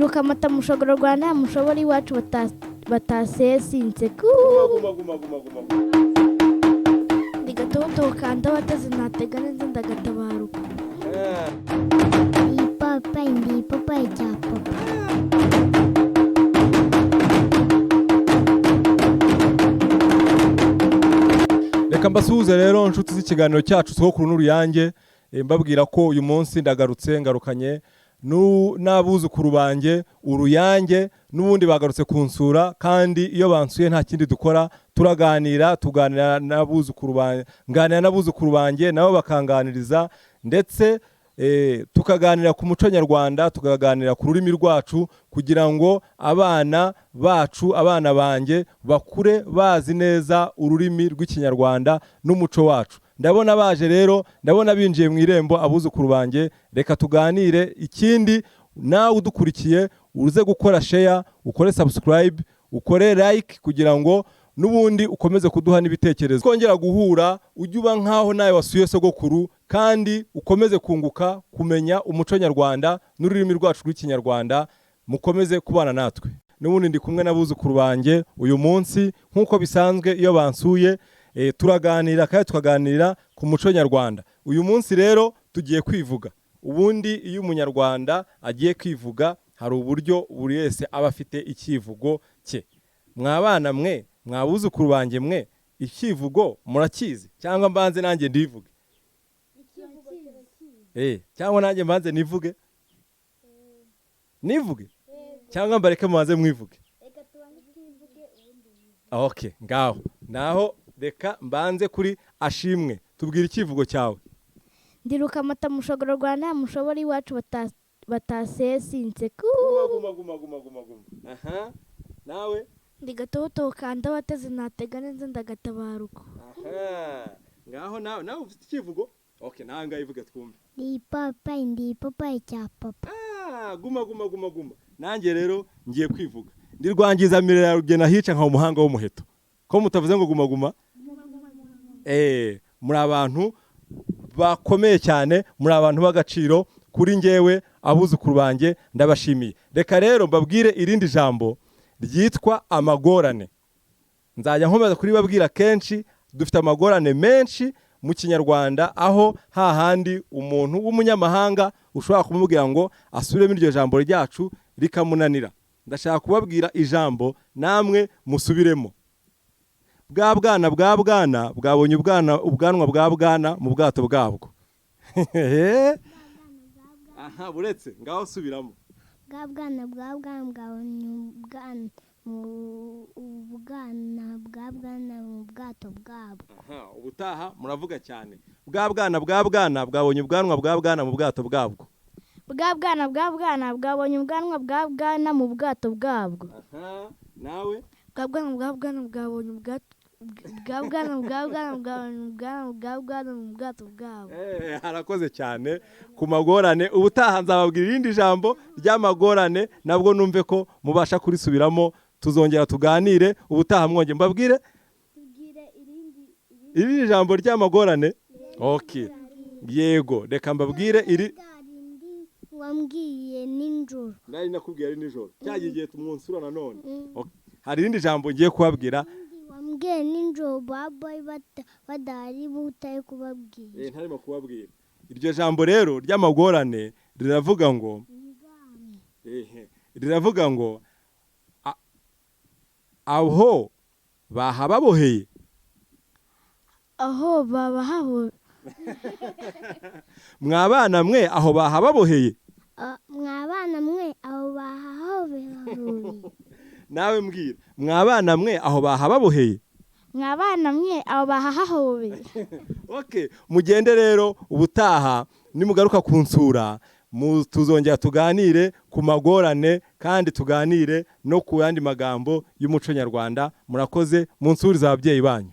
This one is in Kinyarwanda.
ndiruka amata mushogoro Rwanda mushobora iwacu bataseye sinseka ndigatoto kanda wateze natega neza ndagatabaruka ndi papa cya papa. Reka mbasuhuze rero inshuti z'ikiganiro cyacu Sogokuru N'uruyange, mbabwira ko uyu munsi ndagarutse ngarukanye n'abuzukuru banjye uruyange n'ubundi bagarutse kunsura, kandi iyo bansuye nta kindi dukora turaganira, tuganira n'abuzukuru banjye nabo bakanganiriza, ndetse tukaganira ku muco nyarwanda, tukaganira ku rurimi rwacu, kugira ngo abana bacu, abana banjye bakure bazi neza ururimi rw'ikinyarwanda n'umuco wacu. Ndabona baje rero, ndabona binjiye mu irembo abuzukuru banjye. Reka tuganire, ikindi nawe udukurikiye uze gukora share, ukore subscribe, ukore like, kugira ngo nubundi ukomeze kuduha n'ibitekerezo. Kongera guhura ujye uba nkaho nawe wasuye sogokuru, kandi ukomeze kunguka kumenya umuco nyarwanda n'ururimi rwacu rw'ikinyarwanda. Mukomeze kubana natwe. Nubundi ndi kumwe n'abuzukuru banjye uyu munsi, nkuko bisanzwe iyo bansuye turaganira kandi tukaganira ku muco nyarwanda. Uyu munsi rero tugiye kwivuga. Ubundi iyo umunyarwanda agiye kwivuga hari uburyo buri wese aba afite ikivugo cye. Mwabana mwe, mwabuzukuru banjye mwe, ikivugo murakizi cyangwa mbanze nanjye ndivuge? Cyangwa nanjye mbanze nivuge? Nivuge? Cyangwa mbareke mubanze mwivuge? Okay, naho reka mbanze kuri Ashimwe, tubwire ikivugo cyawe. ndiruka amata mushogoro Rwanda mushobora iwacu bataseye sinseka Aha, nawe? ndigatoto kanda wateze natega neza ndagatabaruka Aha, nawe ufite ikivugo? Okay, nawe ngayivuge twumve. Ndi papa cya papa. Guma. Nanjye rero ngiye kwivuga. Ndirwangiza mirera rugena hica nka umuhanga w'umuheto. Ko mutavuze ngo guma? Muri abantu bakomeye cyane, muri abantu b'agaciro kuri njyewe, abuzukuru banjye ndabashimiye. Reka rero mbabwire irindi jambo ryitwa amagorane. Nzajya nkomeza kuri babwira kenshi, dufite amagorane menshi mu kinyarwanda, aho hahandi umuntu w'umunyamahanga ushobora kumubwira ngo asubiremo iryo jambo ryacu rikamunanira. Ndashaka kubabwira ijambo namwe musubiremo. Bwa bwana bwabonye ubwanwa bwa bwana mu bwato bwabwo. Aha, buretse ngaho subiramo. Bwa bwana bwabonye ubwana mu bwato bwabwo. Aha, ubutaha muravuga cyane. Bwa bwana bwabonye ubwanwa bwa bwana mu bwato bwabwo. bwa bwana bwabonye ubwanwa bwa bwana mu bwato bwabwo. Aha, nawe? Bwa bwana bwabonye ubwanwa mu bwato bwabo. Harakoze cyane ku magorane. Ubutaha nzababwira irindi jambo ry'amagorane, nabwo numve ko mubasha kurisubiramo, tuzongera tuganire ubutaha. Mwonge mbabwire irindi jambo ry'amagorane. Okay, yego, reka mbabwire iri wambwiye nijoro. Nari nakubwiye ari nijoro, cyagiye tumwonsura nanone. Hari irindi jambo ngiye kubabwira. Wambwiye nijoro baba badari butaye kubabwira. Ntarimo kubabwira. Iryo jambo rero ry'amagorane riravuga ngo aho bahababoheye. Aho babahaboheye. Mwabana mwe aho bahababoheye. Mwabana mwe aho bahababoheye. Nawe mbwira, mwabana mwe aho bahababoheye. Mwabana mwe aho bahahaboheye. Okay, mugende rero ubutaha nimugaruka kunsura, tuzongera tuganire ku magorane, kandi tuganire no ku yandi magambo y'umuco nyarwanda. Murakoze, munsurize ababyeyi banyu.